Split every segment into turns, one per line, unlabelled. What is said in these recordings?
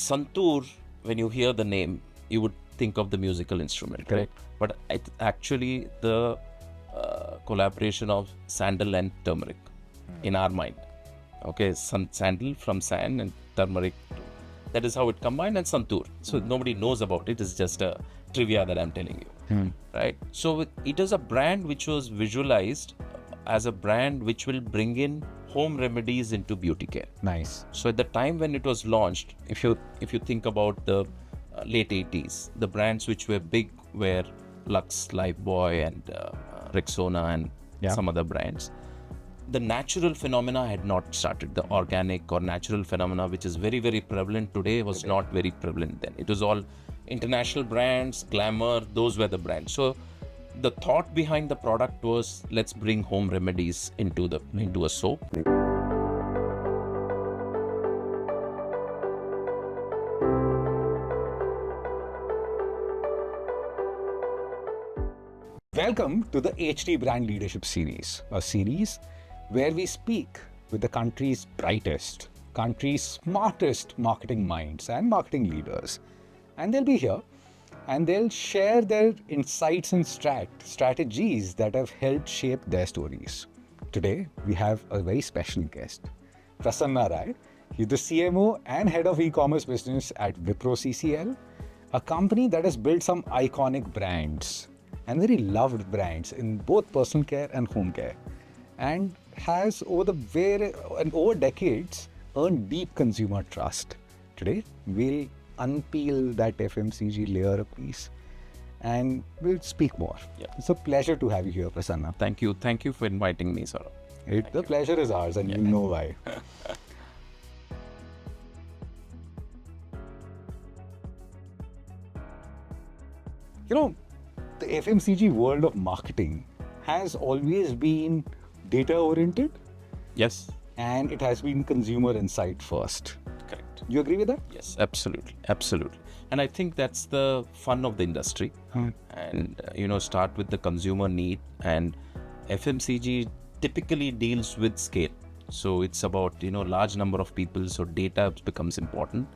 Santoor, when you hear the name, you would think of the musical instrument,
Correct.
But it's actually the collaboration of sandal and turmeric in our mind. Okay, sandal from sand and turmeric. That is how it combined, and Santoor. So nobody knows about it. It's just a trivia that I'm telling you, right? So it is a brand which was visualized as a brand which will bring in home remedies into beauty care.
Nice.
So at the time when it was launched, if you think about the late 80s, the brands which were big were Lux, Lifebuoy, and Rexona, and some other brands. The natural phenomena had not started. The organic or natural phenomena, which is very, very prevalent today, was not very prevalent then. It was all international brands, glamour, those were the brands. So the thought behind the product was, let's bring home remedies into a soap.
Welcome to the HT Brand Leadership Series, a series where we speak with the country's brightest, country's smartest marketing minds and marketing leaders. And they'll be here and they'll share their insights and strategies that have helped shape their stories. Today, we have a very special guest, Prasanna Rai. He's the CMO and head of e-commerce business at Wipro CCL, a company that has built some iconic brands and very loved brands in both personal care and home care, and has over decades earned deep consumer trust. Today, we'll unpeel that FMCG layer a piece and we'll speak more.
Yeah.
It's a pleasure to have you here, Prasanna.
Thank you for inviting me, Saurabh.
The pleasure is ours, and you know why. You know, the FMCG world of marketing has always been data oriented.
Yes.
And it has been consumer insight first.
Correct.
You agree with that?
Yes, absolutely. And I think that's the fun of the industry. And, start with the consumer need. And FMCG typically deals with scale. So it's about, large number of people. So data becomes important.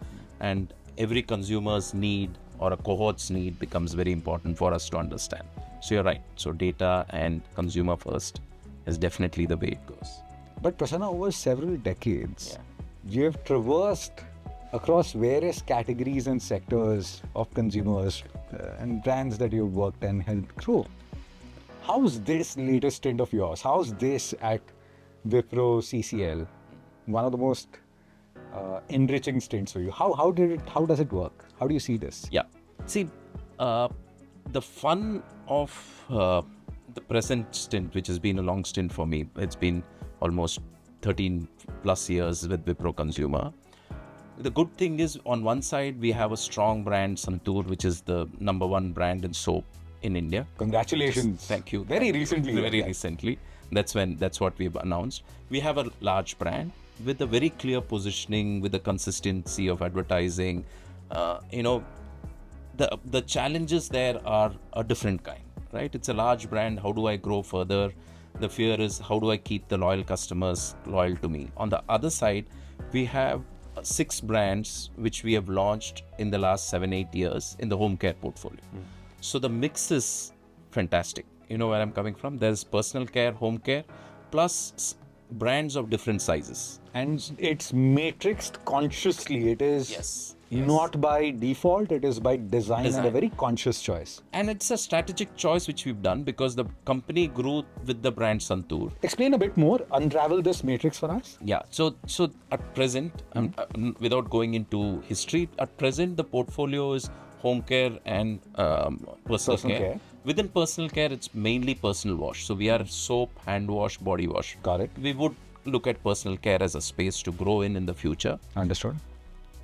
And every consumer's need or a cohort's need becomes very important for us to understand. So you're right. So data and consumer first is definitely the way it goes.
But Prasanna, over several decades, you have traversed across various categories and sectors of consumers and brands that you've worked and helped grow. How's this latest stint of yours? How's this at Wipro CCL? One of the most enriching stints for you. How does it work? How do you see this?
Yeah. See, the fun of the present stint, which has been a long stint for me, it's been almost 13 plus years with Wipro Consumer. The good thing is, on one side, we have a strong brand, Santoor, which is the number one brand in soap in India.
Congratulations.
Thank you.
Very recently.
That's what we've announced. We have a large brand with a very clear positioning, with the consistency of advertising. The challenges there are a different kind, right? It's a large brand. How do I grow further? The fear is, how do I keep the loyal customers loyal to me? On the other side, we have 6 brands which we have launched in the last 7-8 years in the home care portfolio. So the mix is fantastic. You know where I'm coming from? There's personal care, home care, plus brands of different sizes.
And it's matrixed consciously. It is not by default, it is by design and a very conscious choice.
And it's a strategic choice which we've done because the company grew with the brand Santoor.
Explain a bit more, unravel this matrix for us.
Yeah, so at present, without going into history, at present the portfolio is home care and personal care. Within personal care, it's mainly personal wash. So we are soap, hand wash, body wash.
Got it.
We would look at personal care as a space to grow in the future.
Understood.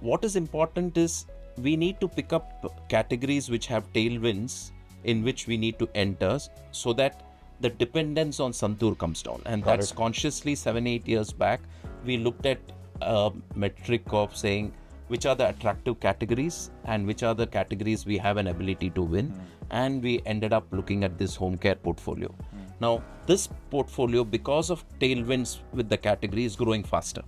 What is important is we need to pick up categories which have tailwinds in which we need to enter so that the dependence on Santoor comes down. And that's consciously 7-8 years back, we looked at a metric of saying which are the attractive categories and which are the categories we have an ability to win. And we ended up looking at this home care portfolio. Now, this portfolio, because of tailwinds with the category, is growing faster.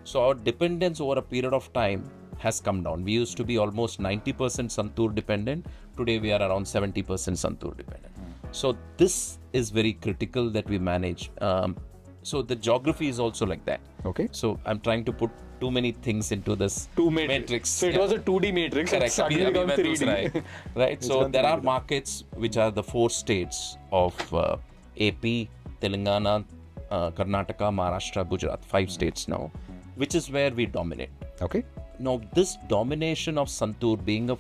So our dependence over a period of time has come down. We used to be almost 90% Santoor dependent. Today we are around 70% Santoor dependent. So this is very critical that we manage. So the geography is also like that.
Okay.
So I'm trying to put too many things into this matrix.
So it was a 2D matrix.
Correct.
It's suddenly gone 3D.
Right. Right. So there are markets which are the 4 states of AP, Telangana, Karnataka, Maharashtra, Gujarat, 5 states now, which is where we dominate.
Okay.
Now, this domination of Santoor being a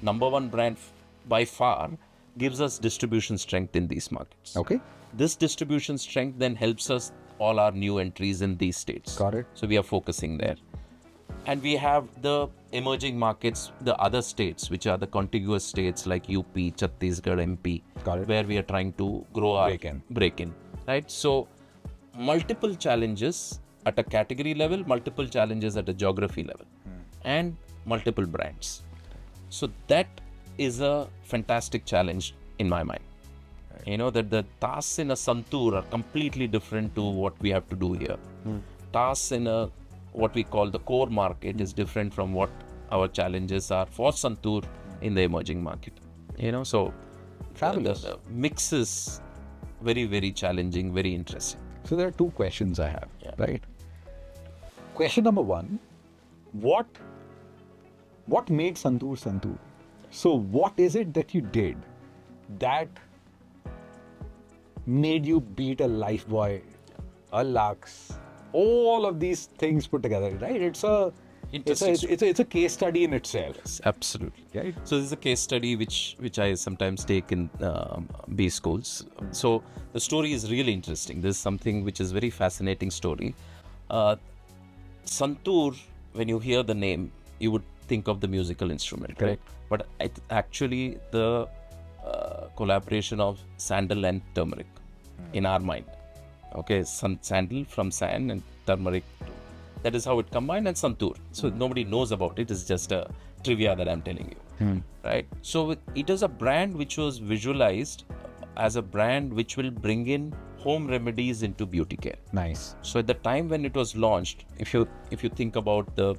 number 1 brand by far gives us distribution strength in these markets.
Okay.
This distribution strength then helps us all our new entries in these states.
Got it.
So we are focusing there. And we have the emerging markets, the other states, which are the contiguous states like UP, Chhattisgarh, MP,
Got it.
where we are trying to grow our
break in.
Right? So multiple challenges at a category level, multiple challenges at a geography level, and multiple brands. So that is a fantastic challenge in my mind. Right. You know, that the tasks in a Santoor are completely different to what we have to do here. Tasks in a what we call the core market is different from what our challenges are for Santoor in the emerging market. You know, so the mix is very, very challenging, very interesting.
So there are 2 questions I have, right? Question number 1, what made Santoor Santoor? So what is it that you did that made you beat a Lifebuoy, a Lux, all of these things put together, right? It's a case study in itself.
Yes, absolutely.
Right?
So this is a case study which I sometimes take in B schools. So the story is really interesting. This is something which is very fascinating story. Santoor, when you hear the name, you would think of the musical instrument,
correct?
But actually the collaboration of sandal and turmeric in our mind. Okay, sandal from sand and turmeric. That is how it combined, and Santoor. So nobody knows about it. It's just a trivia that I'm telling you, right? So it is a brand which was visualized as a brand which will bring in home remedies into beauty care.
Nice.
So at the time when it was launched, if you think about the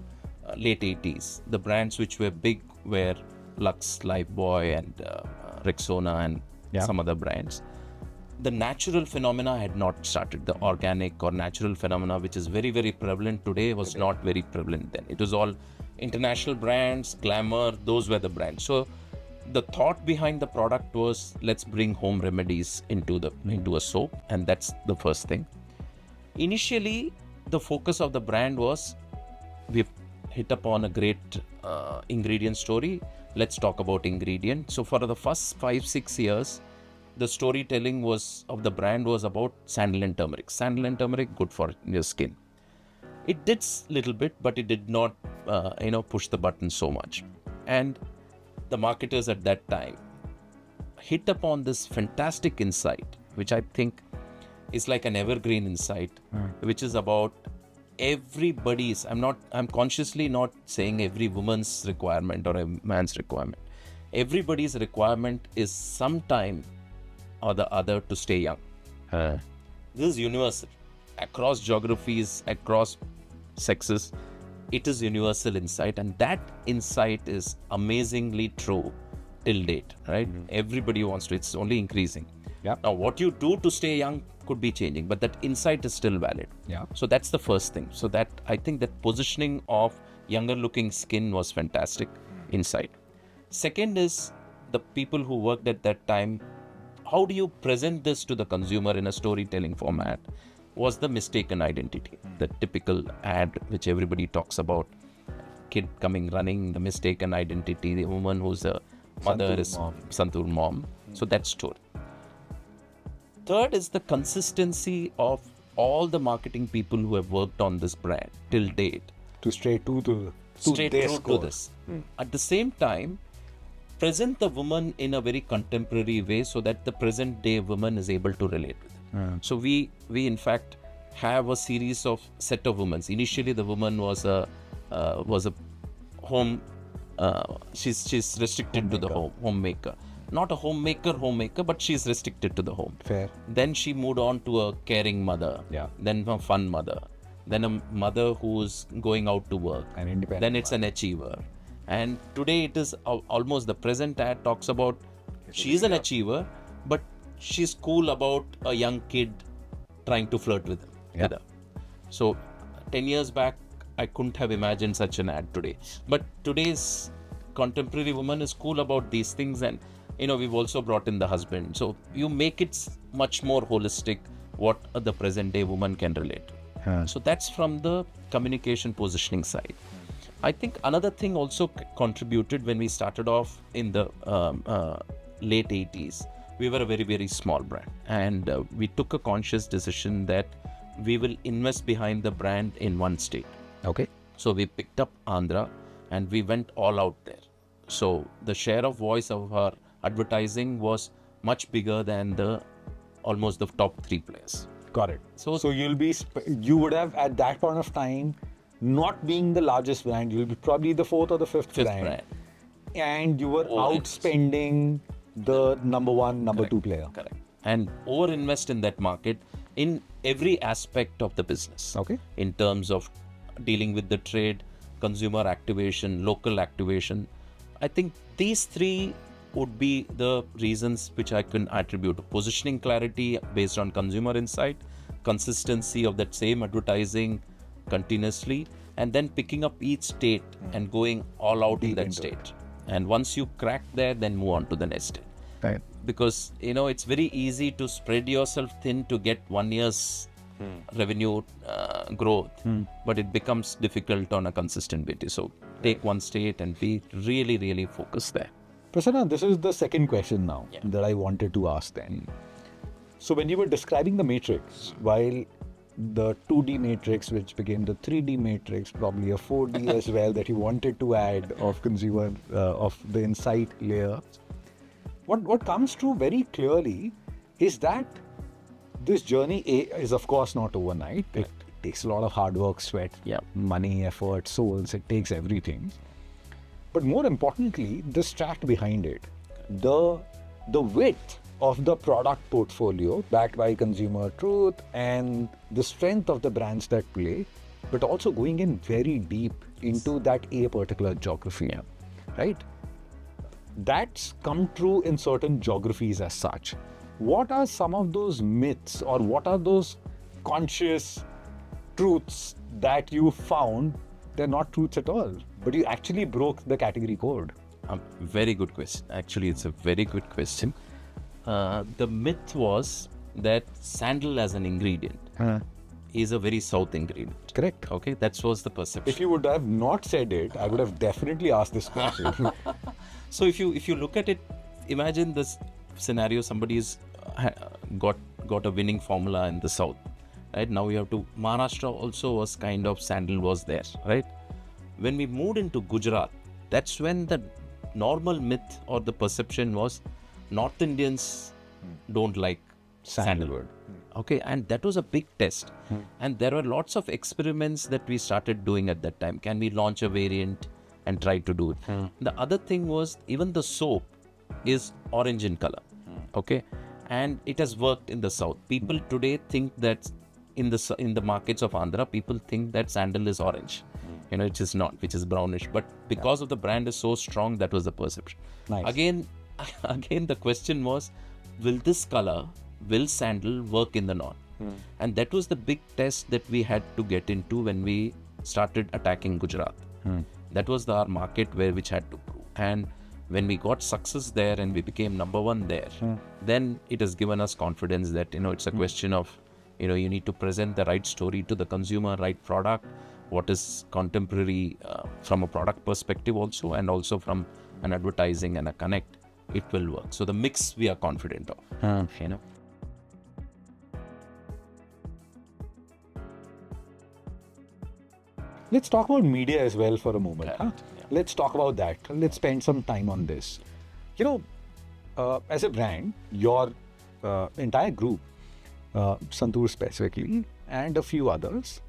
late 80s, the brands which were big were Lux, Lifebuoy, and Rexona, and some other brands. The natural phenomena had not started. The organic or natural phenomena, which is very, very prevalent today, was not very prevalent then. It was all international brands, glamour, those were the brands. So the thought behind the product was, let's bring home remedies into a soap, and that's the first thing. Initially, the focus of the brand was, we've hit upon a great ingredient story. Let's talk about ingredient. So for the first 5-6 years, the storytelling of the brand was about sandal and turmeric. Sandal and turmeric, good for your skin. It did little bit, but it did not, push the button so much. And the marketers at that time hit upon this fantastic insight, which I think is like an evergreen insight, which is about everybody's. I'm consciously not saying every woman's requirement or a man's requirement. Everybody's requirement is sometime or the other to stay young. This is universal. Across geographies, across sexes, it is universal insight, and that insight is amazingly true till date, right? Everybody wants to, it's only increasing. Now, what you do to stay young could be changing, but that insight is still valid. So that's the first thing. So that I think that positioning of younger looking skin was fantastic insight. Second is the people who worked at that time. How do you present this to the consumer in a storytelling format was the mistaken identity, the typical ad which everybody talks about, kid coming running, the mistaken identity, the woman who's a mother
Santoor
is
mom.
Santoor mom. So that story. Third is the consistency of all the marketing people who have worked on this brand till date.
To stay true to
this. At the same time, present the woman in a very contemporary way so that the present day woman is able to relate with it. So we in fact have a series of set of women. Initially the woman was a home she's restricted to the homemaker. Not a homemaker, but she's restricted to the home.
Fair.
Then she moved on to a caring mother.
Yeah.
Then a fun mother. then a mother who's going out to work,
An independent
then it's an achiever. And today it is almost the present ad talks about she's an achiever, but she's cool about a young kid trying to flirt with him.
Yeah.
With her. So 10 years back, I couldn't have imagined such an ad today. But today's contemporary woman is cool about these things, and we've also brought in the husband. So you make it much more holistic what the present day woman can relate to. So that's from the communication positioning side. I think another thing also contributed when we started off in the late 80s. We were a very, very small brand, and we took a conscious decision that we will invest behind the brand in one state.
Okay.
So we picked up Andhra and we went all out there. So the share of voice of our advertising was much bigger than almost the top 3 players.
Got it.
So
You would have at that point of time, not being the largest brand, you'll be probably the 4th or the 5th brand. And you were outspending the number 1, number 2 player.
Correct. And over-invest in that market in every aspect of the business.
Okay.
In terms of dealing with the trade, consumer activation, local activation. I think these 3 would be the reasons which I can attribute. Positioning clarity based on consumer insight, consistency of that same advertising continuously, and then picking up each state and going all out in that state. And once you crack there, then move on to the next state.
Right.
Because it's very easy to spread yourself thin to get 1 year's revenue growth, but it becomes difficult on a consistent basis. So take one state and be really, really focused there.
Prasanna, this is the second question now that I wanted to ask then. So when you were describing the matrix, while the 2D matrix, which became the 3D matrix, probably a 4D as well that you wanted to add of consumer, of the insight layer, what comes through very clearly is that this journey is of course not overnight. It takes a lot of hard work, sweat, money, effort, souls. It takes everything. But more importantly, the strat behind it, the width of the product portfolio backed by consumer truth and the strength of the brands that play, but also going in very deep into that a particular geography, right? That's come true in certain geographies as such. What are some of those myths or what are those conscious truths that you found they're not truths at all, but you actually broke the category code?
Very good question. Actually, it's a very good question. The myth was that sandal as an ingredient is a very South ingredient.
Correct.
Okay, that was the perception.
If you would have not said it, I would have definitely asked this question.
So if you look at it, imagine this scenario: somebody's got a winning formula in the South, right? Now you have to. Maharashtra also was kind of sandal was there, right? When we moved into Gujarat, that's when the normal myth or the perception was North Indians don't like sandalwood. Okay, and that was a big test. And there were lots of experiments that we started doing at that time. Can we launch a variant and try to do it? The other thing was even the soap is orange in color. Okay, and it has worked in the South. People today think that in the markets of Andhra, people think that sandal is orange. It is not, which is brownish. But because of the brand is so strong, that was the perception.
Nice.
Again, the question was, will this color, will sandal work in the north? And that was the big test that we had to get into when we started attacking Gujarat. That was our market which had to prove. And when we got success there and we became number 1 there, then it has given us confidence that, it's a question of, you need to present the right story to the consumer, right product, what is contemporary from a product perspective also, and also from an advertising and a connect, it will work. So the mix we are confident of,
Let's talk about media as well for a moment. Let's talk about that. Let's spend some time on this. As a brand, your entire group, Santoor specifically, and a few others,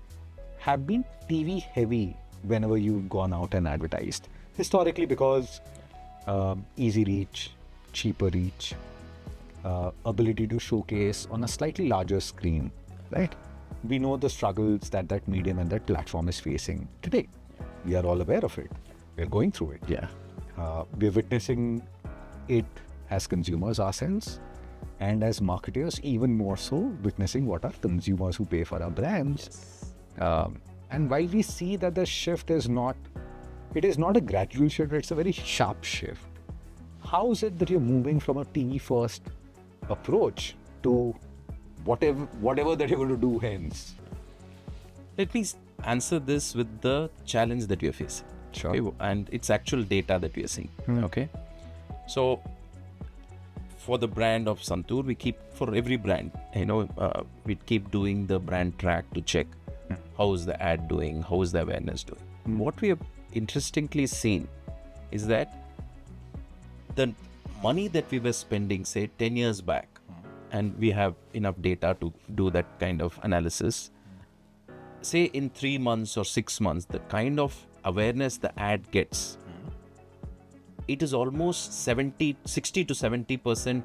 have been TV heavy whenever you've gone out and advertised. Historically, because easy reach, cheaper reach, ability to showcase on a slightly larger screen, right? we know the struggles that that medium and that platform is facing today. We are all aware of it. We're going through it.
Yeah.
We're witnessing it as consumers ourselves, and as marketers, even more so, witnessing what our consumers who pay for our brands. And while we see that the shift is not, it is not a gradual shift, it's a very sharp shift. How is it that you're moving from a TV first approach to whatever that you're going to do hence?
Let me answer this with the challenge that we are facing.
Sure.
Okay? And it's actual data that we are seeing. Okay. So for the brand of Santoor, we keep, for every brand, we keep doing the brand track to check how is the ad doing, how is the awareness doing. What we have interestingly seen is that the money that we were spending, say 10 years back, and we have enough data to do that kind of analysis, say in 3 months or 6 months, the kind of awareness the ad gets, it is almost 60 to 70%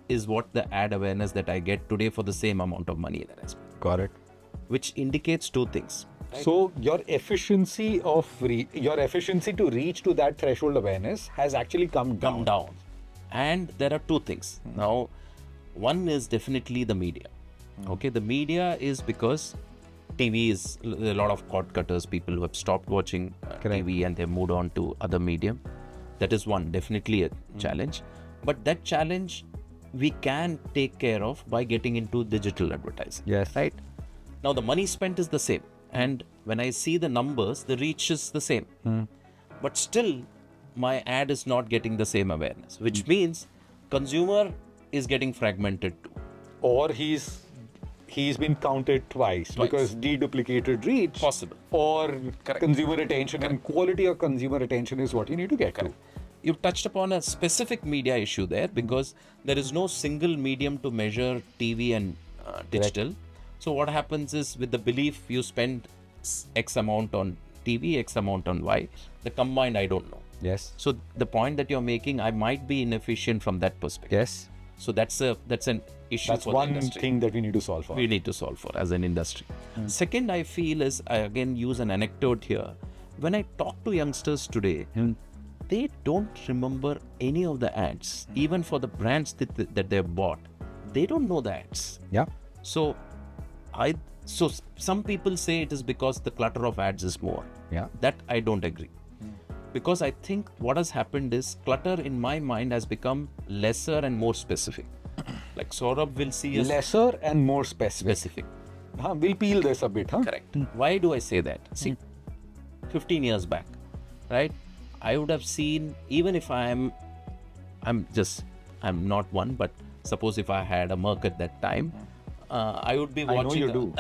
is what the ad awareness that I get today for the same amount of money that I spend.
Got it.
Which indicates two things.
So your efficiency to reach to that threshold awareness has actually come down.
And there are two things. Now, one is definitely the media. Okay, the media is because TV is a lot of cord cutters, people who have stopped watching TV and they've moved on to other medium. That is one, definitely a challenge. But that challenge we can take care of by getting into digital advertising.
Yes.
Right? Now the money spent is the same. And when I see the numbers, the reach is the same. But still, my ad is not getting the same awareness, which means consumer is getting fragmented too.
Or he's been counted twice because deduplicated reach.
Possible.
Or consumer attention and quality of consumer attention is what you need to get to.
You've touched upon a specific media issue there because there is no single medium to measure TV and digital. So what happens is with the belief you spend X amount on TV, X amount on Y, the combined I don't know.
Yes.
So the point that you're making, I might be inefficient from that perspective.
Yes.
So that's an issue.
That's
for
one
the industry.
thing that we need to solve for.
We need to solve for as an industry. Second, I feel is, I again use an anecdote here. When I talk to youngsters today, they don't remember any of the ads, even for the brands that they've bought. They don't know the ads.
Yeah.
So some people say it is because the clutter of ads is more.
Yeah.
That I don't agree. Because I think what has happened is clutter in my mind has become lesser and more specific. Like Saurabh will see
lesser and more specific. We'll peel this a bit.
Correct. Why do I say that? See, 15 years back, right? I would have seen, even if I'm not one, but suppose if I had a Merc at that time, I would be watching.
I know you do.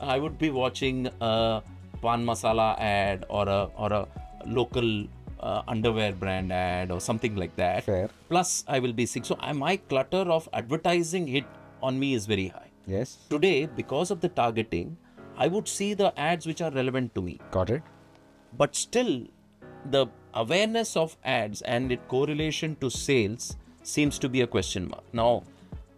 I would be watching a pan masala ad or a local underwear brand ad or something like that.
Fair.
Plus, I will be sick. So my clutter of advertising hit on me is very high.
Yes.
Today, because of the targeting, I would see the ads which are relevant to me.
Got it.
But still, the awareness of ads and its correlation to sales seems to be a question mark. Now,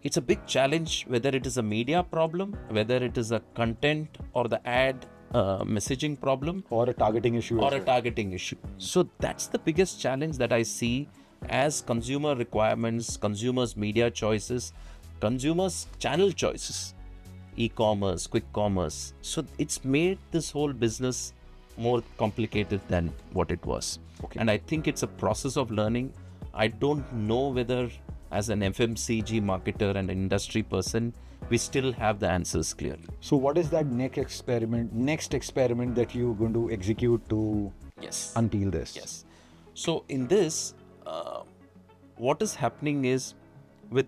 it's a big challenge whether it is a media problem, whether it is a content or the ad messaging problem,
or a targeting issue.
So that's the biggest challenge that I see as consumer requirements, consumers' media choices, consumers' channel choices, e-commerce, quick commerce. So it's made this whole business more complicated than what it was.
Okay.
And I think it's a process of learning. I don't know whether as an FMCG marketer and an industry person, we still have the answers clearly.
So what is that next experiment that you're going to execute to unpeel this?
Yes. So in this, what is happening is with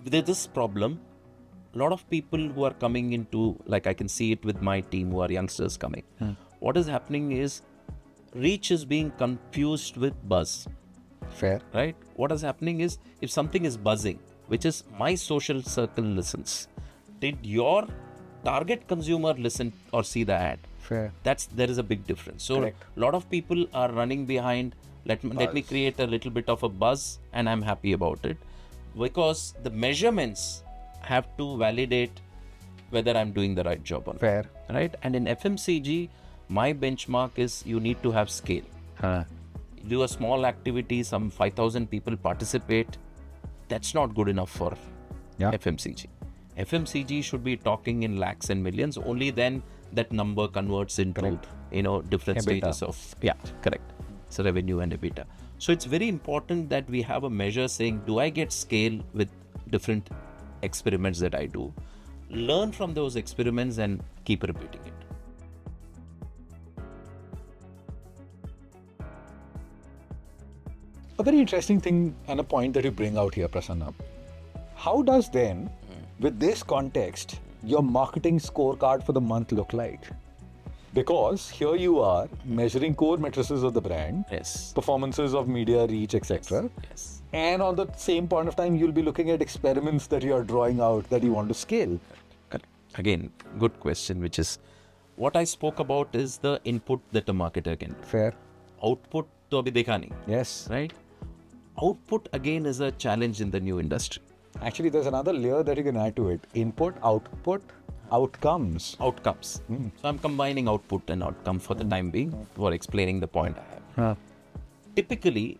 this problem, a lot of people who are coming into, like I can see it with my team who are youngsters coming. What is happening is reach is being confused with buzz.
Fair.
Right? What is happening is if something is buzzing, which is my social circle listens, did your target consumer listen or see the ad?
Fair.
There is a big difference. So
Correct.
A lot of people are running behind, let me create a little bit of a buzz and I'm happy about it. Because the measurements have to validate whether I'm doing the right job or not.
Fair.
Right? And in FMCG, my benchmark is you need to have scale. You do a small activity, some 5,000 people participate. That's not good enough for FMCG. FMCG should be talking in lakhs and millions. Only then that number converts into different stages of correct. It's revenue and EBITDA. So it's very important that we have a measure saying, do I get scale with different experiments that I do? Learn from those experiments and keep repeating it.
A very interesting thing and a point that you bring out here, Prasanna. How does then, with this context, your marketing scorecard for the month look like? Because here you are measuring core matrices of the brand, performances of media reach, etc. And on the same point of time, you'll be looking at experiments that you are drawing out that you want to scale.
Again, good question, which is what I spoke about is the input that a marketer can do.
Fair.
Output to abhi dekha nahi.
Yes.
Right? Output again is a challenge in the new industry.
Actually, there's another layer that you can add to it. Input, output, outcomes.
Outcomes. So I'm combining output and outcome for the time being for explaining the point I have. Typically,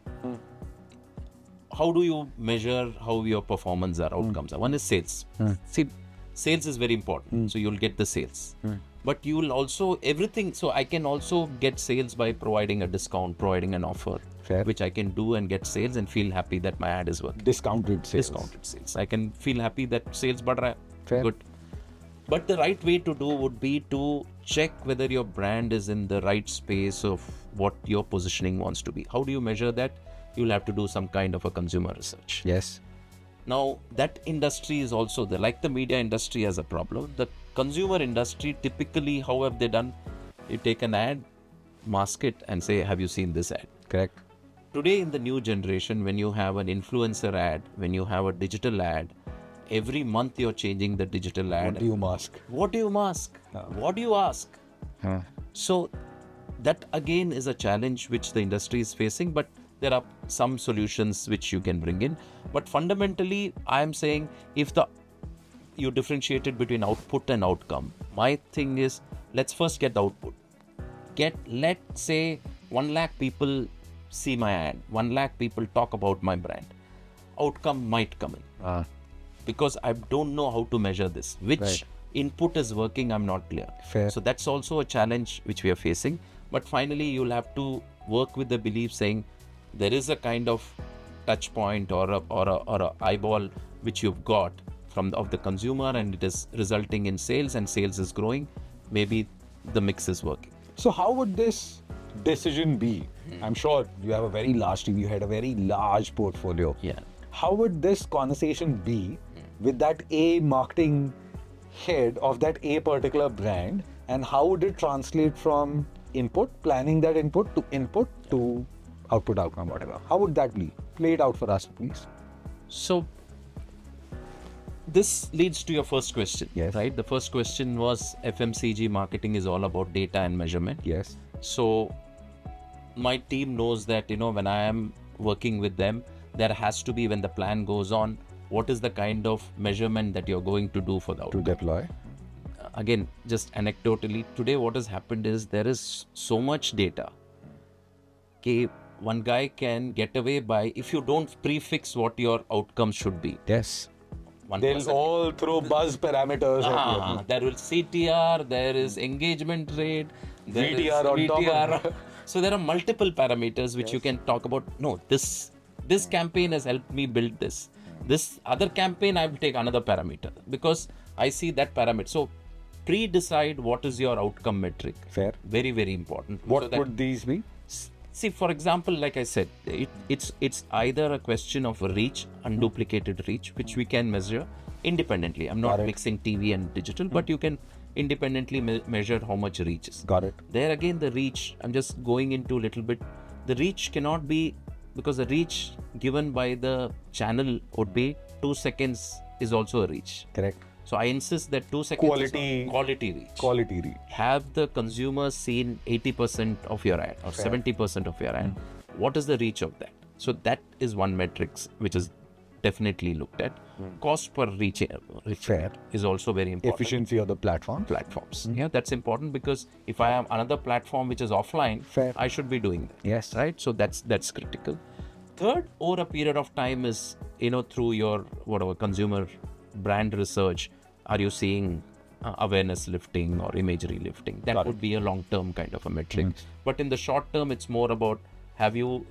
how do you measure how your performance or outcomes are? One is sales. See, sales is very important. So you'll get the sales. But you will also, everything, so I can also get sales by providing a discount, providing an offer, which I can do and get sales and feel happy that my ad is working.
Discounted sales.
Discounted sales. I can feel happy that sales badh raha hai. Good. But the right way to do would be to check whether your brand is in the right space of what your positioning wants to be. How do you measure that? You'll have to do some kind of a consumer research.
Yes.
Now, that industry is also there. Like the media industry has a problem. The consumer industry, typically, how have they done? You take an ad, mask it and say, have you seen this ad?
Correct.
Today in the new generation, when you have an influencer ad, when you have a digital ad, every month you're changing the digital ad.
What do you mask?
What do you mask? What do you ask? So that again is a challenge which the industry is facing, but there are some solutions which you can bring in. But fundamentally, I am saying if you differentiated between output and outcome, my thing is let's first get the output. Let's say 1 lakh people see my ad, 1 lakh people talk about my brand. Outcome might come in. Because I don't know how to measure this. Which input is working, I'm not clear.
Fair.
So that's also a challenge which we are facing. But finally, you'll have to work with the belief saying there is a kind of touch point or a eyeball which you've got of the consumer, and it is resulting in sales, and sales is growing. Maybe the mix is working.
So how would this decision be? I'm sure you have a very large team. You had a very large portfolio.
Yeah.
How would this conversation be with that A marketing head of that A particular brand, and how would it translate from input, planning that input to output, outcome, whatever? How would that be? Play it out for us, please.
So this leads to your first question, right? The first question was FMCG marketing is all about data and measurement.
Yes.
So my team knows that, when I am working with them, there has to be, when the plan goes on, what is the kind of measurement that you're going to do for the outcome?
To deploy.
Again, just anecdotally, today what has happened is there is so much data. Okay, one guy can get away by, if you don't prefix what your outcomes should be.
Yes.
They'll
all throw buzz parameters at you.
There will CTR, there is engagement rate, there
VTR
is
on
VTR.
top of
So there are multiple parameters which you can talk about. No, this campaign has helped me build this. This other campaign, I will take another parameter because I see that parameter. So pre-decide what is your outcome metric.
Fair.
Very, very important.
What would these be?
See, for example, like I said, it's either a question of reach, unduplicated reach, which we can measure independently. I'm not mixing TV and digital, but you can independently measure how much reach is.
Got it.
There again, the reach, I'm just going into a little bit. The reach cannot be, because the reach given by the channel would be 2 seconds is also a reach.
Correct.
So I insist that 2 seconds
Quality
reach.
Quality reach.
Have the consumer seen 80% of your ad or 70% of your ad? What is the reach of that? So that is one metric which is definitely looked at. Cost per reach
Fair.
is also very important.
Efficiency of the platforms.
Yeah, that's important, because if I have another platform which is offline,
Fair.
I should be doing that.
Yes.
Right. So that's critical. Third, over a period of time is, through your whatever consumer brand research, are you seeing awareness lifting or imagery lifting? That would be a long-term kind of a metric. But in the short term, it's more about have you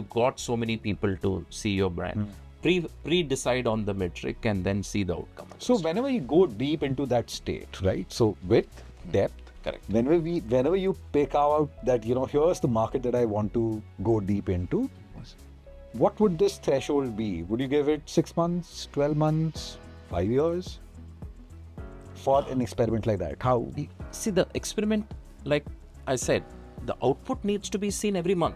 got so many people to see your brand? Pre-decide on the metric and then see the outcome.
So whenever you go deep into that state, right? So width, depth.
Correct.
Whenever you pick out that, here's the market that I want to go deep into, what would this threshold be? Would you give it 6 months, 12 months, 5 years for an experiment like that? How?
See, the experiment, like I said, the output needs to be seen every month.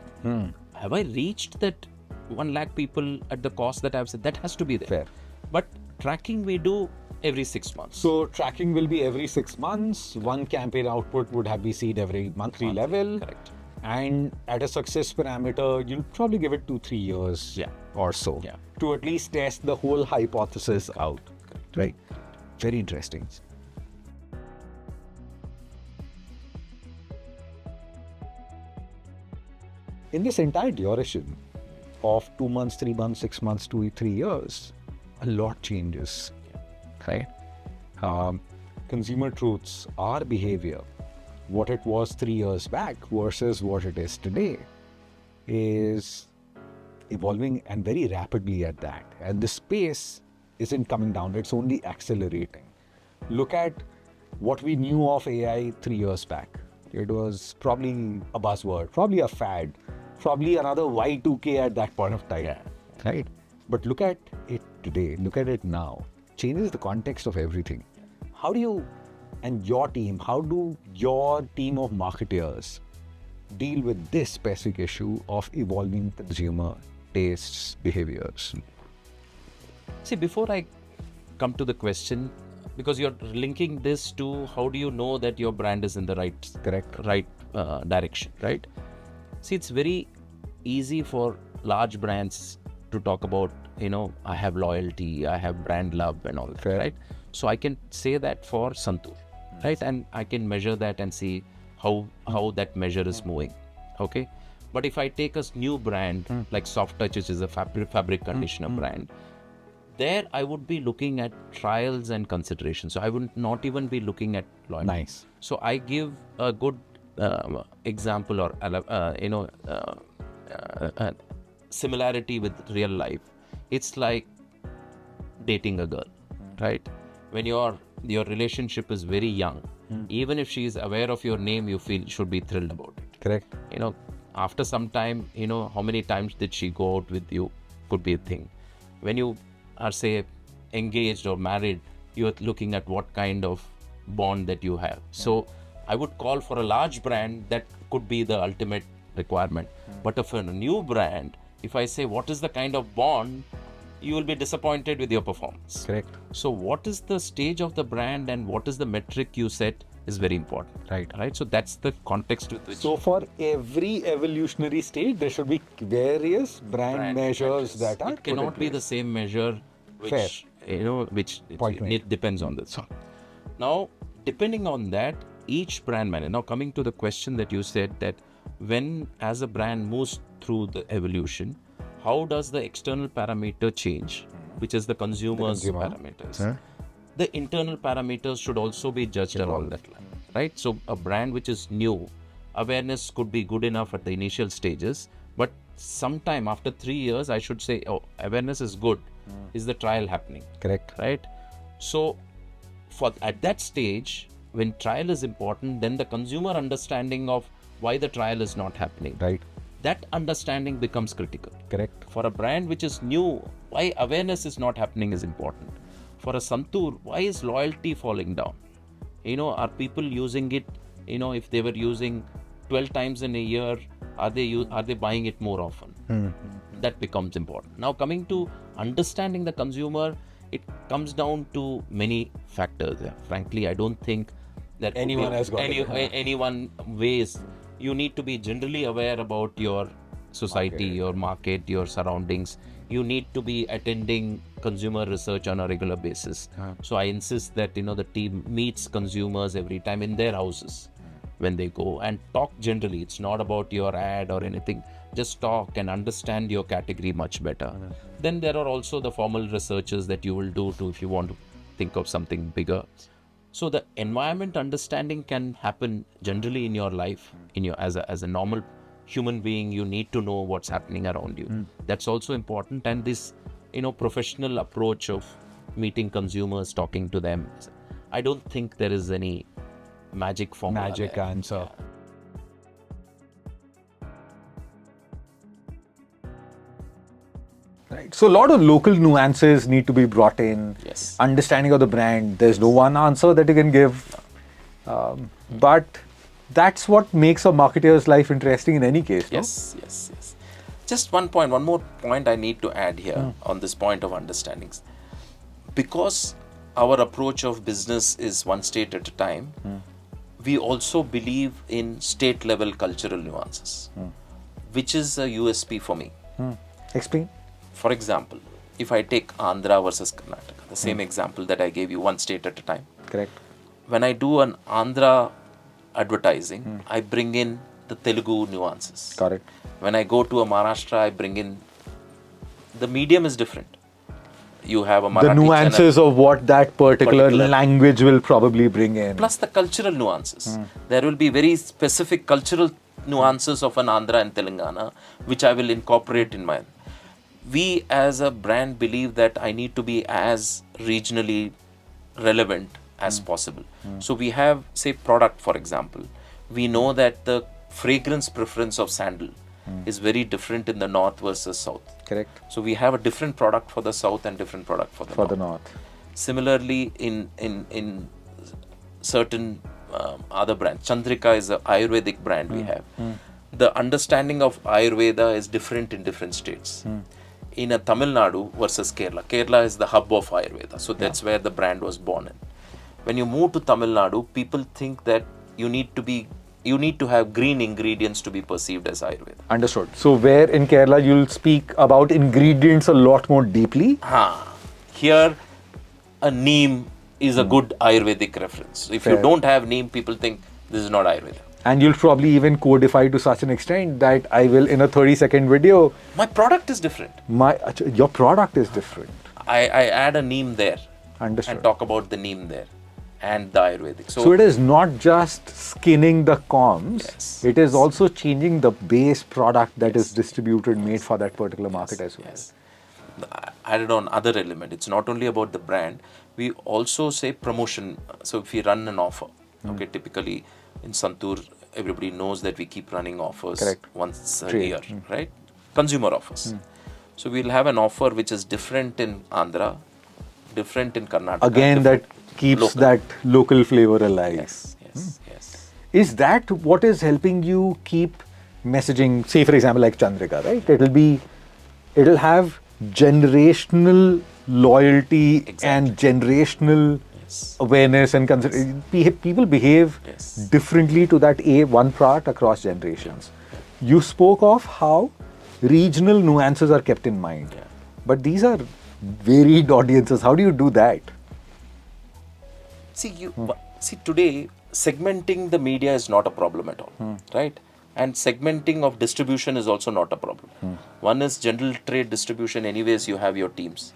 Have I reached that 1 lakh people at the cost that I've said? That has to be there.
Fair.
But tracking we do every 6 months.
So tracking will be every 6 months. One campaign output would have be seen every monthly level.
Correct.
And at a success parameter, you'll probably give it 2-3 years or so to at least test the whole hypothesis out. Right. Very interesting. In this entire duration of 2 months, 3 months, 6 months, 2-3 years, a lot changes, right? Consumer truths, our behavior, what it was 3 years back versus what it is today, is evolving, and very rapidly at that. And the space isn't coming down, it's only accelerating. Look at what we knew of AI 3 years back. It was probably a buzzword, probably a fad, probably another Y2K at that point of time, right? But look at it today, look at it now. Changes the context of everything. How do you and your team, how do your team of marketeers deal with this specific issue of evolving consumer tastes, behaviors?
See, before I come to the question, because you're linking this to how do you know that your brand is in the right direction, right? See, it's very easy for large brands to talk about, I have loyalty, I have brand love and all that, right? So I can say that for Santoor, right? And I can measure that and see how that measure is moving, okay? But if I take a new brand like Soft Touch, which is a fabric conditioner brand, there I would be looking at trials and considerations. So I would not even be looking at loyalty.
Nice.
So I give a good example or similarity with real life. It's like dating a girl, right? When your relationship is very young, even if she is aware of your name, you should be thrilled about it.
Correct.
After some time, how many times did she go out with you could be a thing. When you are, say, engaged or married, you're looking at what kind of bond that you have. So I would call for a large brand, that could be the ultimate requirement. But if a new brand, if I say what is the kind of bond, you will be disappointed with your performance.
Correct.
So what is the stage of the brand and what is the metric you set is very important. Right. So that's the context with which.
So for every evolutionary stage, there should be various brand measures that are.
It cannot be the same measure, which it depends on this. Now, depending on that, each brand manager. Now, coming to the question that you said, that when as a brand moves through the evolution, how does the external parameter change, which is the consumer's parameters? The internal parameters should also be judged along that line, right? So a brand which is new, awareness could be good enough at the initial stages, but sometime after 3 years, I should say, awareness is good. Is the trial happening?
Correct.
Right? So at that stage, when trial is important, then the consumer understanding of why the trial is not happening.
Right.
That understanding becomes critical.
Correct.
For a brand which is new, why awareness is not happening is important. For a Santoor, why is loyalty falling down? Are people using it? If they were using 12 times in a year, are they buying it more often? That becomes important. Now, coming to understanding the consumer, it comes down to many factors. Frankly, I don't think that
anyone has got
anyone ways. You need to be generally aware about your society, your market, your surroundings. You need to be attending consumer research on a regular basis. So I insist that the team meets consumers every time in their houses when they go and talk generally. It's not about your ad or anything. Just talk and understand your category much better. Then there are also the formal researches that you will do to if you want to think of something bigger. So the environment understanding can happen generally in your life. In your as a normal human being, you need to know what's happening around you. That's also important. And this professional approach of meeting consumers, talking to them, I don't think there is any magic formula.
Magic
there.
answer. Right. So a lot of local nuances need to be brought in.
Yes.
Understanding of the brand. There's no one answer that you can give. But that's what makes a marketer's life interesting in any case.
Yes, yes, yes. Just one more point I need to add here on this point of understandings. Because our approach of business is one state at a time, we also believe in state level cultural nuances, which is a USP for me.
Explain.
For example, if I take Andhra versus Karnataka, the same example that I gave you, one state at a time.
Correct.
When I do an Andhra advertising, I bring in the Telugu nuances.
Correct.
When I go to a Maharashtra, I bring in, the medium is different. You have a Marathi
The nuances of what that particular language will probably bring in.
plus the cultural nuances. There will be very specific cultural nuances of an Andhra and Telangana, which I will incorporate in mine. We as a brand believe that I need to be as regionally relevant as possible. So we have, say, product, for example. We know that the fragrance preference of sandal is very different in the north versus south.
Correct.
So we have a different product for the south and different product for the north. Similarly, in certain other brands, Chandrika is an Ayurvedic brand we have. The understanding of Ayurveda is different in different states. In a Tamil Nadu versus Kerala. Kerala is the hub of Ayurveda. So that's where the brand was born in. When you move to Tamil Nadu, people think that you need to have green ingredients to be perceived as Ayurveda.
Understood. So where in Kerala you'll speak about ingredients a lot more deeply?
Here, a neem is a good Ayurvedic reference. If you don't have neem, people think this is not Ayurveda.
And you'll probably even codify to such an extent that I will, in a 30-second video,
My product is different.
your product is different.
I add a neem there
Understood.
and talk about the neem there and the Ayurvedic.
So it is not just skinning the comms,
Yes.
it is also changing the base product that is distributed, made for that particular market as well.
Yes. Added on other element. It's not only about the brand. We also say promotion. So if we run an offer, okay, typically in Santoor, everybody knows that we keep running offers
Correct.
once a
Trade.
year, right? Consumer offers. So we'll have an offer which is different in Andhra, different in Karnataka.
Again, that keeps
local.
that local flavor alive.
Yes, yes, yes.
Is that what is helping you keep messaging, say for example like Chandrika, right? It'll have generational loyalty and generational awareness and people behave differently to that one product across generations. You spoke of how regional nuances are kept in mind, but these are varied audiences. How do you do that?
See, today segmenting the media is not a problem at all, right? And segmenting of distribution is also not a problem. One is general trade distribution. Anyways, you have your teams.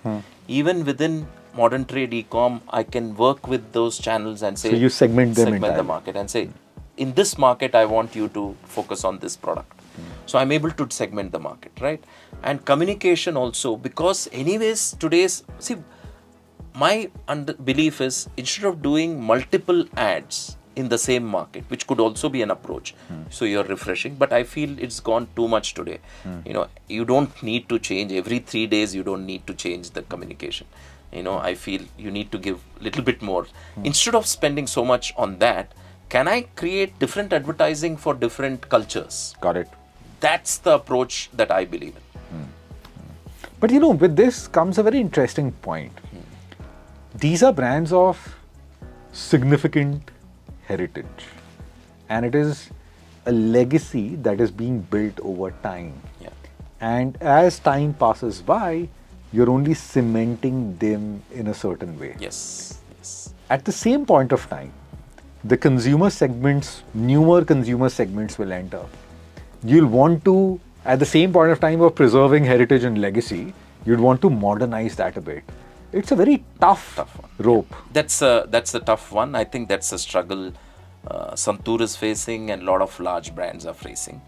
Even within modern trade e-com, I can work with those channels and say,
so you segment them
the market and say, in this market, I want you to focus on this product. So I'm able to segment the market, right? And communication also, because anyways, my belief is instead of doing multiple ads in the same market, which could also be an approach. So you're refreshing, but I feel it's gone too much today. You don't need to change every 3 days. You don't need to change the communication. I feel you need to give a little bit more. Instead of spending so much on that, can I create different advertising for different cultures?
Got it.
That's the approach that I believe in.
But with this comes a very interesting point. These are brands of significant heritage, and it is a legacy that is being built over time.
Yeah.
And as time passes by, you're only cementing them in a certain way.
Yes. Yes.
At the same point of time, the consumer segments, newer consumer segments will enter. You'll want to, at the same point of time of preserving heritage and legacy, you'd want to modernize that a bit. It's a very tough
one.
rope.
That's a tough one. I think that's a struggle Santoor is facing and a lot of large brands are facing.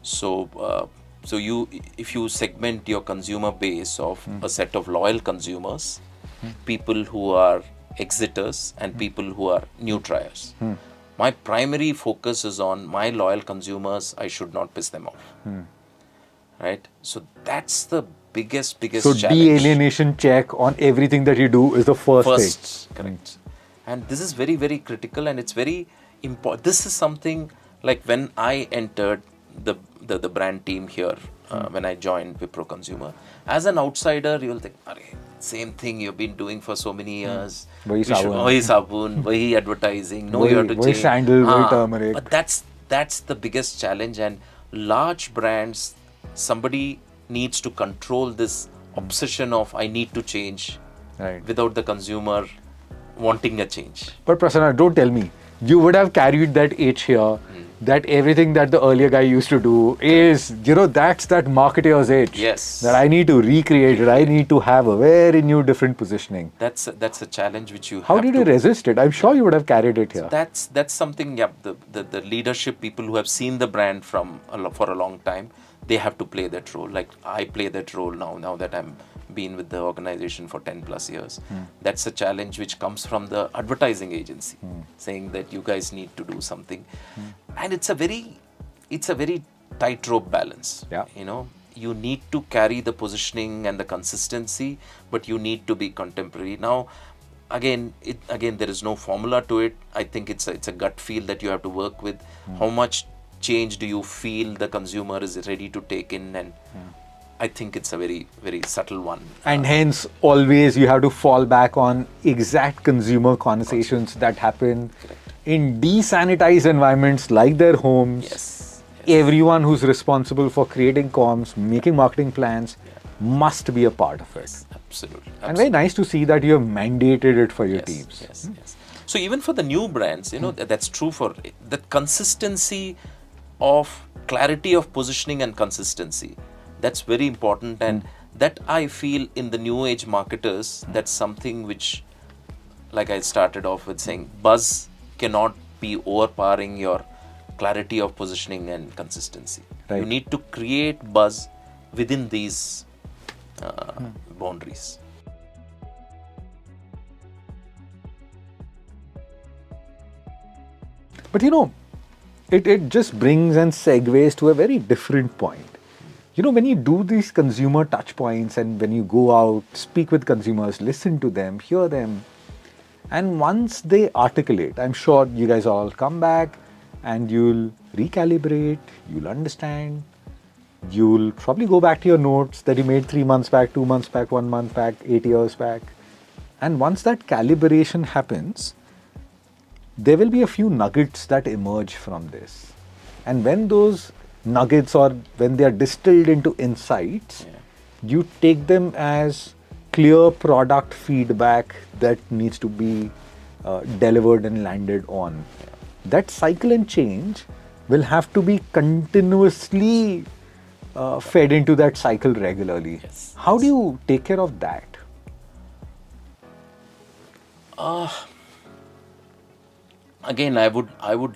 So if you segment your consumer base of a set of loyal consumers, people who are exiters and people who are new triers. My primary focus is on my loyal consumers. I should not piss them off. Right? So that's the biggest
So
challenge.
de-alienation check on everything that you do is the first thing.
Correct. And this is very, very critical, and it's very important. This is something like when I entered the brand team here, when I joined Wipro Consumer, as an outsider, you'll think, same thing you've been doing for so many years.
Wahi
sabun, wahi advertising. No, you have to
wahi
change.
sandal, wahi turmeric.
But that's the biggest challenge. And large brands, somebody needs to control this obsession of I need to change,
Right.
without the consumer wanting a change.
But Prasanna, don't tell me. You would have carried that H here, that everything that the earlier guy used to do is, that's that marketeer's H.
Yes.
That I need to recreate it. I need to have a very new, different positioning.
That's a challenge which you
How
have
did
to
you resist it? I'm sure you would have carried it here.
That's something. Yeah, the leadership people who have seen the brand for a long time, they have to play that role. Like I play that role now that I'm been with the organization for 10 plus years. That's a challenge which comes from the advertising agency, saying that you guys need to do something, and it's a very tightrope balance.
Yeah.
You need to carry the positioning and the consistency, but you need to be contemporary. Now, again there is no formula to it. I think it's a gut feel that you have to work with. How much change do you feel the consumer is ready to take in? And I think it's a very, very subtle one.
And hence, always you have to fall back on exact consumer conversations that happen in desanitized environments like their homes.
Yes.
Everyone who's responsible for creating comms, making marketing plans, must be a part of it.
Absolutely.
And very nice to see that you have mandated it for your teams.
Yes. So even for the new brands, that's true for the consistency of clarity of positioning and consistency. That's very important, and that I feel in the new age marketers, that's something which, like I started off with saying, buzz cannot be overpowering your clarity of positioning and consistency.
Right.
You need to create buzz within these boundaries.
But it just brings and segues to a very different point. When you do these consumer touch points and when you go out, speak with consumers, listen to them, hear them, and once they articulate, I'm sure you guys all come back and you'll recalibrate, you'll understand, you'll probably go back to your notes that you made 3 months back, 2 months back, 1 month back, 8 years back. And once that calibration happens, there will be a few nuggets that emerge from this. And when those nuggets, or when they are distilled into insights, you take them as clear product feedback that needs to be delivered and landed on. That cycle and change will have to be continuously fed into that cycle regularly.
Yes.
How do you take care of that?
Again, I would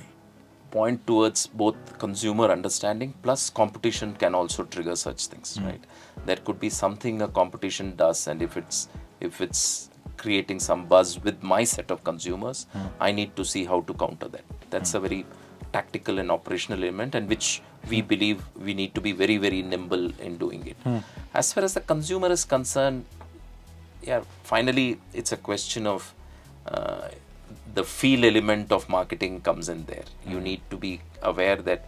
point towards both consumer understanding plus competition can also trigger such things, right? There could be something a competition does, and if it's creating some buzz with my set of consumers, I need to see how to counter that. That's a very tactical and operational element, and which we believe we need to be very, very nimble in doing it. As far as the consumer is concerned, finally it's a question of the feel element of marketing comes in there. You need to be aware that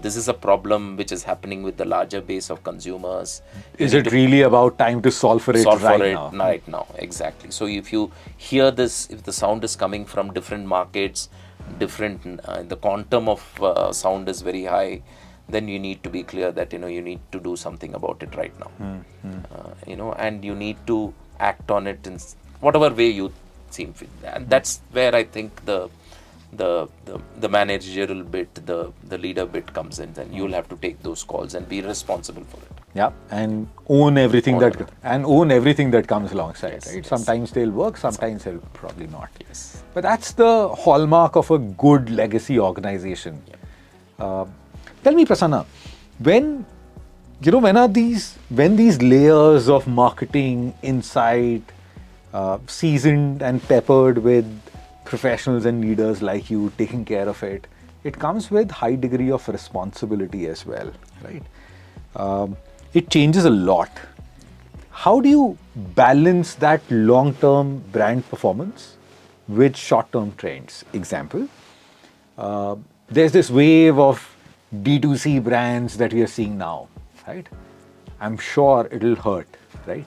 this is a problem which is happening with the larger base of consumers.
Is it really about time to solve for it now?
Right now, exactly. So if you hear this, if the sound is coming from different markets, different, the quantum of sound is very high, then you need to be clear that you need to do something about it right now. And you need to act on it in whatever way you seem fit. And that's where I think the managerial bit, the leader bit comes in. Then you'll have to take those calls and be responsible for it.
Yeah, and own everything that comes alongside.
Yes,
right?
yes.
Sometimes they'll work, sometimes they'll probably not.
Yes.
But that's the hallmark of a good legacy organization. Tell me, Prasanna, when these layers of marketing, insight, seasoned and peppered with professionals and leaders like you taking care of it, it comes with high degree of responsibility as well, right? It changes a lot. How do you balance that long-term brand performance with short-term trends? Example, there's this wave of D2C brands that we are seeing now, right? I'm sure it'll hurt, right?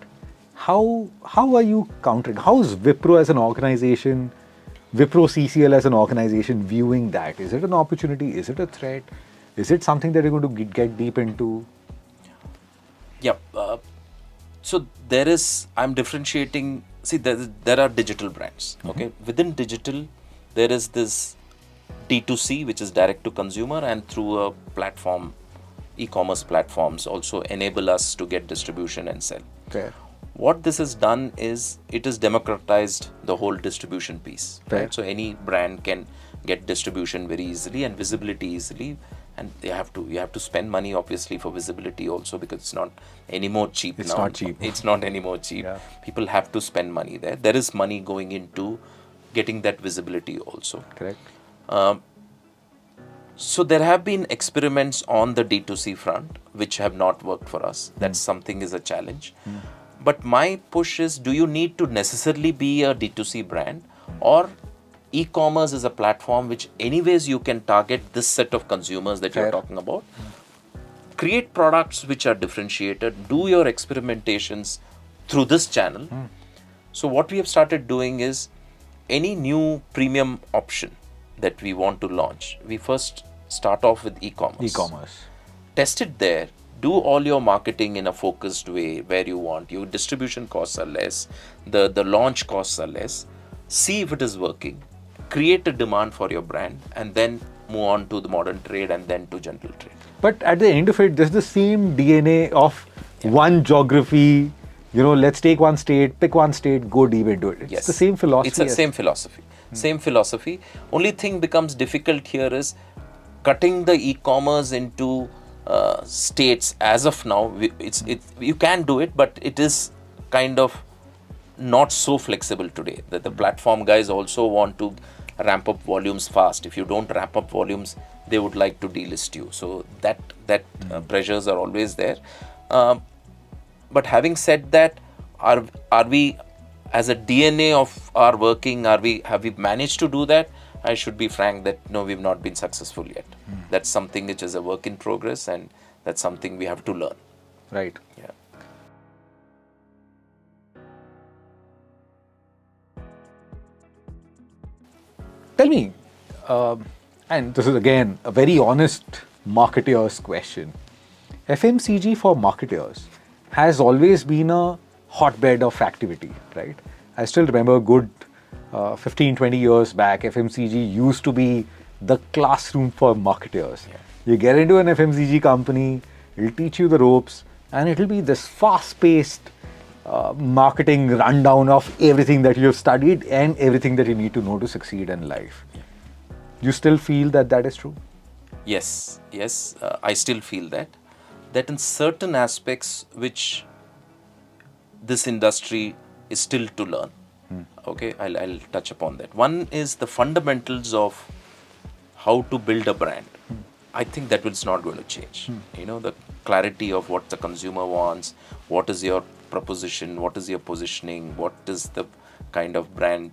How are you countering? How is Wipro as an organization, Wipro CCL as an organization viewing that? Is it an opportunity? Is it a threat? Is it something that you're going to get deep into?
Yeah. So I'm differentiating. See, there are digital brands. Okay. Within digital, there is this D2C, which is direct to consumer, and through a platform, e-commerce platforms also enable us to get distribution and sell.
Fair.
What this has done is it has democratized the whole distribution piece.
Fair.
Right? So any brand can get distribution very easily and visibility easily. And you have to spend money obviously for visibility also, because it's not anymore cheap now.
It's not cheap.
It's not anymore cheap.
Yeah.
People have to spend money there. There is money going into getting that visibility also.
Correct.
So there have been experiments on the D2C front which have not worked for us. That's something is a challenge. But my push is, do you need to necessarily be a D2C brand, or e-commerce is a platform which anyways you can target this set of consumers that you're talking about. Create products which are differentiated, do your experimentations through this channel. So what we have started doing is, any new premium option that we want to launch, we first start off with e-commerce. Test it there. Do all your marketing in a focused way where you want. Your distribution costs are less. The launch costs are less. See if it is working. Create a demand for your brand, and then move on to the modern trade and then to general trade.
But at the end of it, there's the same DNA of one geography. Let's take one state, pick one state, go deep into it. It's the same philosophy.
It's the same philosophy. Same philosophy. Only thing becomes difficult here is cutting the e-commerce into states. As of now, you can do it, but it is kind of not so flexible today. That the platform guys also want to ramp up volumes fast. If you don't ramp up volumes, they would like to delist you. So that pressures are always there. But having said that, are we, as a DNA of our working, have we managed to do that? I should be frank that no, we've not been successful yet. That's something which is a work in progress, and that's something we have to learn.
Right.
Yeah.
Tell me, and this is again a very honest marketeer's question. FMCG for marketeers has always been a hotbed of activity, right? I still remember good 15, 20 years back, FMCG used to be the classroom for marketeers.
Yeah.
You get into an FMCG company, it'll teach you the ropes, and it'll be this fast-paced marketing rundown of everything that you've studied and everything that you need to know to succeed in life.
Yeah.
You still feel that is true?
Yes, I still feel that in certain aspects which this industry is still to learn. Okay, I'll touch upon that. One is the fundamentals of how to build a brand. I think that is not going to change. The clarity of what the consumer wants, what is your proposition, what is your positioning, what is the kind of brand,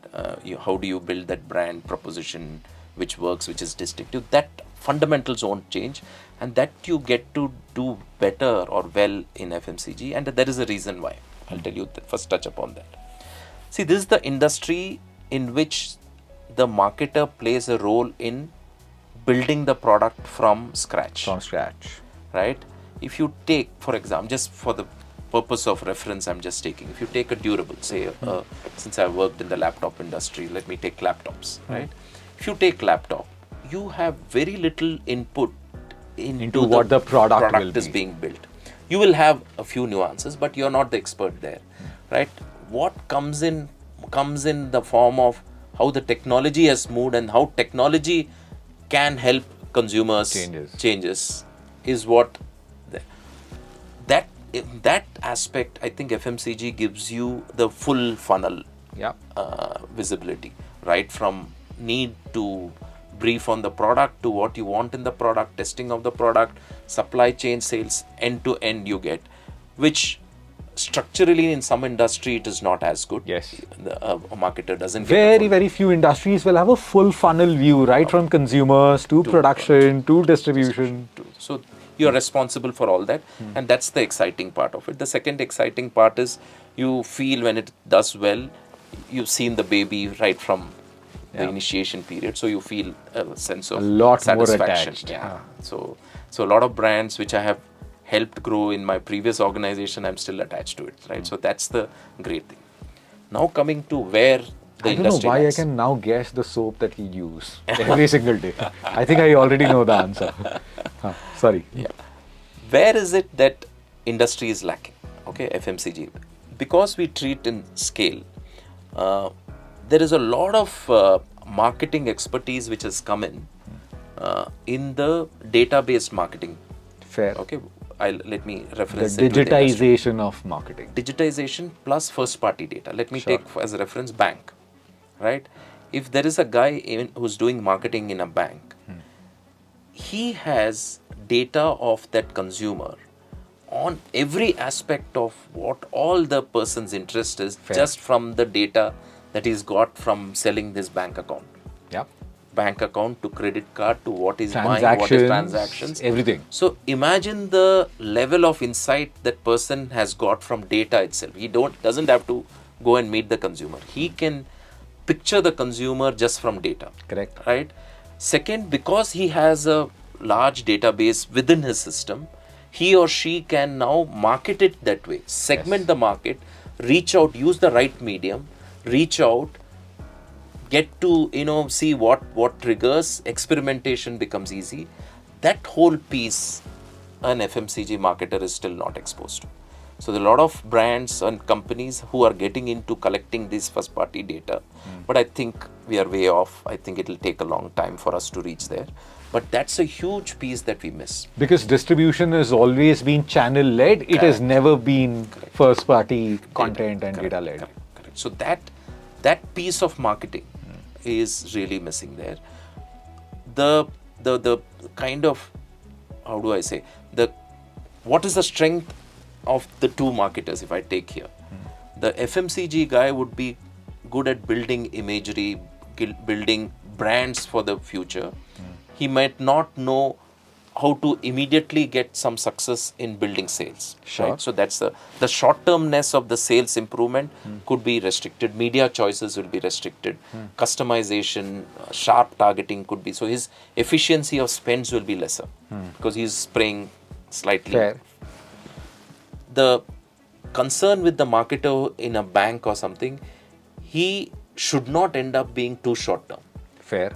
how do you build that brand proposition which works, which is distinctive. That fundamentals won't change, and that you get to do better or well in FMCG, and there is a reason why. I'll tell you, first touch upon that. See, this is the industry in which the marketer plays a role in building the product from scratch. Right? If you take, for example, just for the purpose of reference, I'm just taking, if you take a durable, say, since I've worked in the laptop industry, let me take laptops, right? If you take laptop, you have very little input into
what the product will
is
be.
being built. You will have a few nuances, but you're not the expert there, right? What comes in the form of how the technology has moved and how technology can help consumers changes is what that aspect. I think FMCG gives you the full funnel visibility, right from need to brief on the product to what you want in the product, testing of the product, supply chain, sales, end to end you get, which structurally in some industry it is not as good.
Yes.
A marketer doesn't
get very few industries will have a full funnel view, right from consumers to production to distribution.
So you're responsible for all that, and that's the exciting part of it. The second exciting part is you feel when it does well, you've seen the baby right from the initiation period, so you feel a sense of satisfaction. So a lot of brands which I have helped grow in my previous organization, I'm still attached to it, right? So that's the great thing. Now coming to where the
I don't know why I can now guess the soap that we use every single day. I think I already know the answer. Sorry.
Yeah. Where is it that industry is lacking? Okay, FMCG. Because we treat in scale, there is a lot of marketing expertise which has come in the database marketing.
Fair.
Okay, let me reference
the digitization of marketing.
Digitization plus first party data. Let me take as a reference bank, right? If there is a guy who's doing marketing in a bank, he has data of that consumer on every aspect of what all the person's interest is. Just from the data that he's got from selling this bank account. Bank account to credit card to what is buying, what is transactions,
everything.
So imagine the level of insight that person has got from data itself. He doesn't have to go and meet the consumer. He can picture the consumer just from data.
Correct.
Right? Second, because he has a large database within his system, he or she can now market it that way, segment the market, reach out, use the right medium, reach out, get to see what triggers, experimentation becomes easy. That whole piece an FMCG marketer is still not exposed to. So there are a lot of brands and companies who are getting into collecting this first party data, but I think we are way off. I think it will take a long time for us to reach there, but that's a huge piece that we miss.
Because distribution has always been channel led. It has never been first party content and data led.
Correct. So that piece of marketing is really missing there. The kind of, how do I say, what is the strength of the two marketers if I take here? The FMCG guy would be good at building imagery, building brands for the future. He might not know how to immediately get some success in building sales. Right? So that's the short-termness of the sales improvement could be restricted. Media choices will be restricted. Customization, sharp targeting could be. So his efficiency of spends will be lesser because he's spraying slightly.
Fair.
The concern with the marketer in a bank or something, he should not end up being too short-term.
Fair.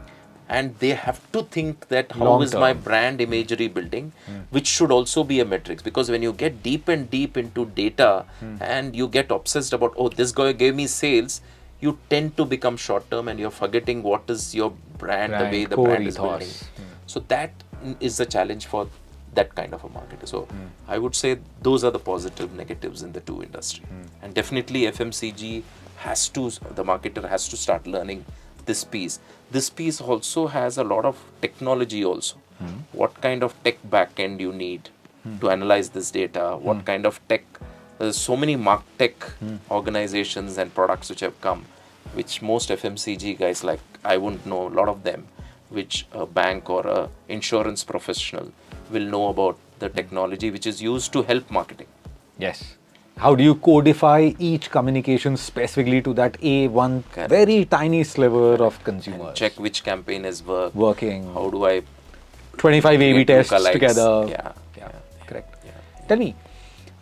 And they have to think that how is my brand imagery building, which should also be a metrics. Because when you get deep and deep into data and you get obsessed about, oh, this guy gave me sales, you tend to become short term and you're forgetting what is your brand the way the brand is building. So that is the challenge for that kind of a marketer. So I would say those are the positive negatives in the two industry. And definitely FMCG the marketer has to start learning this piece. This piece also has a lot of technology also. What kind of tech backend you need to analyze this data? What kind of tech? There's so many tech organizations and products which have come, which most FMCG guys, like I wouldn't know a lot of them, which a bank or a insurance professional will know about the technology which is used to help marketing.
Yes. How do you codify each communication specifically to that one very tiny sliver of consumers?
And check which campaign is
working.
How do I
25 A/B tests
lookalikes?
together.
Yeah.
Correct.
Yeah.
Tell me,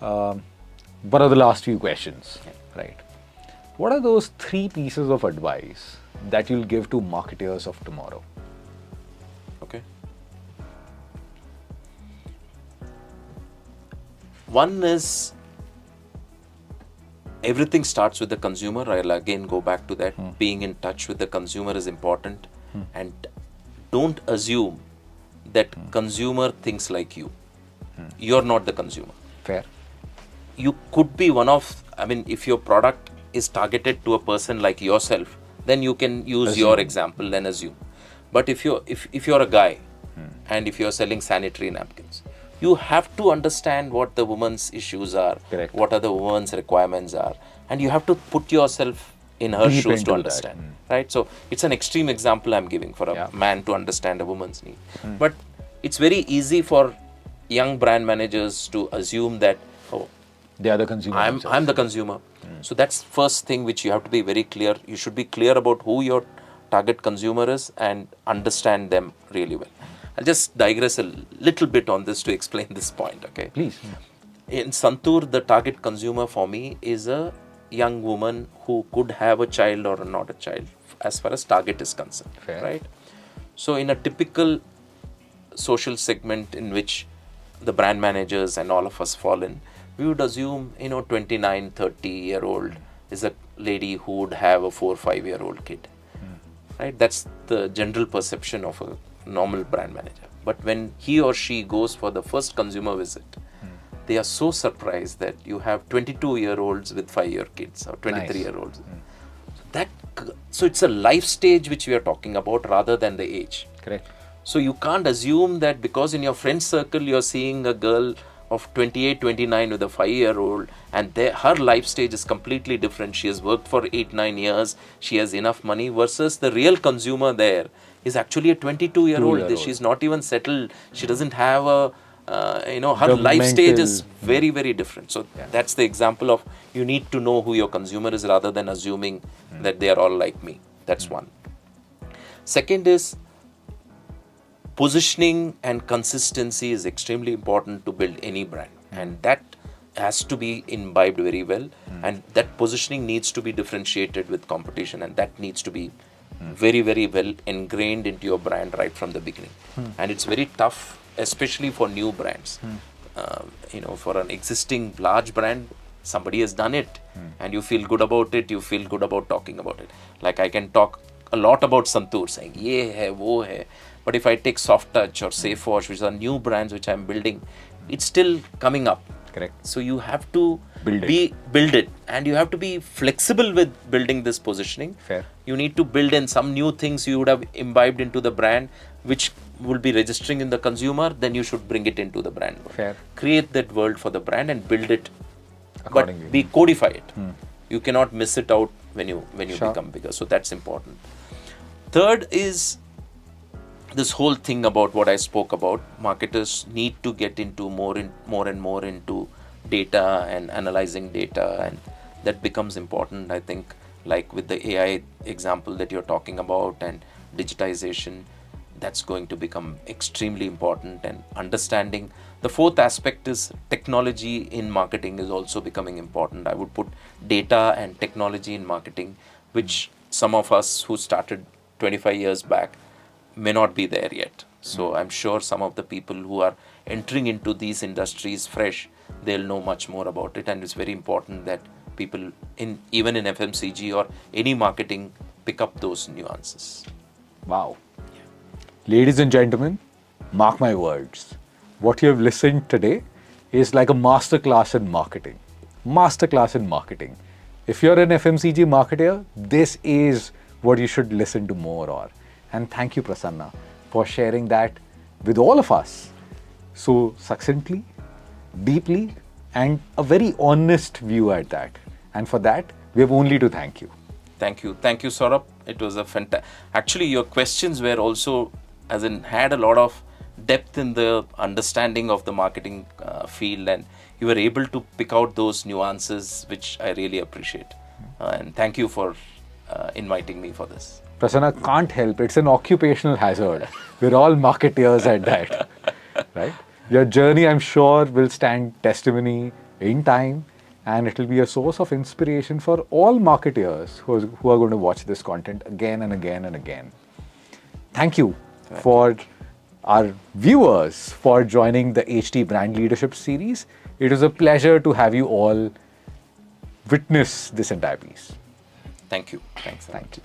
what are the last few questions? Right. What are those 3 pieces of advice that you'll give to marketers of tomorrow?
Okay. One is, everything starts with the consumer. I'll again go back to that. Being in touch with the consumer is important. And don't assume that consumer thinks like you. You're not the consumer.
Fair.
You could be one of, if your product is targeted to a person like yourself, then you can use your example and assume. But if you're a guy and if you're selling sanitary napkins, you have to understand what the woman's issues are,
Correct.
what are the woman's requirements are, and you have to put yourself in her
Deep
shoes to
into
understand, right? So it's an extreme example I'm giving for a man to understand a woman's need. But it's very easy for young brand managers to assume that, oh,
they are the consumer.
I'm the consumer. So that's first thing which you have to be very clear. You should be clear about who your target consumer is and understand them really well. I'll just digress a little bit on this to explain this point, okay?
Please.
In Santoor, the target consumer for me is a young woman who could have a child or not a child, as far as target is concerned.
Fair.
Right? So in a typical social segment in which the brand managers and all of us fall in, we would assume 29, 30-year-old is a lady who would have a 4 or 5-year-old kid. Right? That's the general perception of a normal brand manager. But when he or she goes for the first consumer visit, they are so surprised that you have 22-year-olds with 5-year kids or 23-year-olds. So it's a life stage which we are talking about rather than the age.
Correct.
So you can't assume that because in your friend circle you're seeing a girl of 28, 29 with a 5-year-old and her life stage is completely different. She has worked for 8, 9 years. She has enough money versus the real consumer there is actually a 22-year-old. She's not even settled. She doesn't have a, her life stage is very, very different. So that's the example of you need to know who your consumer is rather than assuming that they are all like me. That's one. Second is, positioning and consistency is extremely important to build any brand, and that has to be imbibed very well, and that positioning needs to be differentiated with competition, and that needs to be very, very well ingrained into your brand right from the beginning. And it's very tough, especially for new brands. For an existing large brand, somebody has done it and you feel good about it, you feel good about talking about it. Like I can talk a lot about Santoor, saying ye hai, wo hai. But if I take Soft Touch or Safe Wash, which are new brands which I'm building, it's still coming up.
Correct.
So you have to build it, and you have to be flexible with building this positioning.
Fair.
You need to build in some new things you would have imbibed into the brand, which will be registering in the consumer. Then you should bring it into the brand world.
Fair.
Create that world for the brand and build it
accordingly.
But codify it. You cannot miss it out when you become bigger. So that's important. Third is this whole thing about what I spoke about. Marketers need to get into more and more into data and analyzing data, and that becomes important. I think, like with the AI example that you're talking about and digitization, that's going to become extremely important. And understanding the fourth aspect is technology in marketing is also becoming important. I would put data and technology in marketing, which some of us who started 25 years back may not be there yet. So I'm sure some of the people who are entering into these industries fresh, they'll know much more about it. And it's very important that people even in FMCG or any marketing pick up those nuances.
Wow. Ladies and gentlemen, mark my words. What you have listened today is like a masterclass in marketing. Masterclass in marketing. If you're an FMCG marketer, this is what you should listen to more of. And thank you, Prasanna, for sharing that with all of us so succinctly, deeply, and a very honest view at that. And for that, we have only to thank you.
Thank you, Saurabh. It was a fantastic. Actually, your questions were also, had a lot of depth in the understanding of the marketing field, and you were able to pick out those nuances, which I really appreciate. And thank you for inviting me for this.
Prasanna, can't help. It's an occupational hazard. We're all marketeers at that, right? Your journey, I'm sure, will stand testimony in time, and it will be a source of inspiration for all marketeers who are going to watch this content again and again and again. Thank you for our viewers for joining the HT Brand Leadership Series. It was a pleasure to have you all witness this entire piece.
Thank you. Thanks.
Thank you.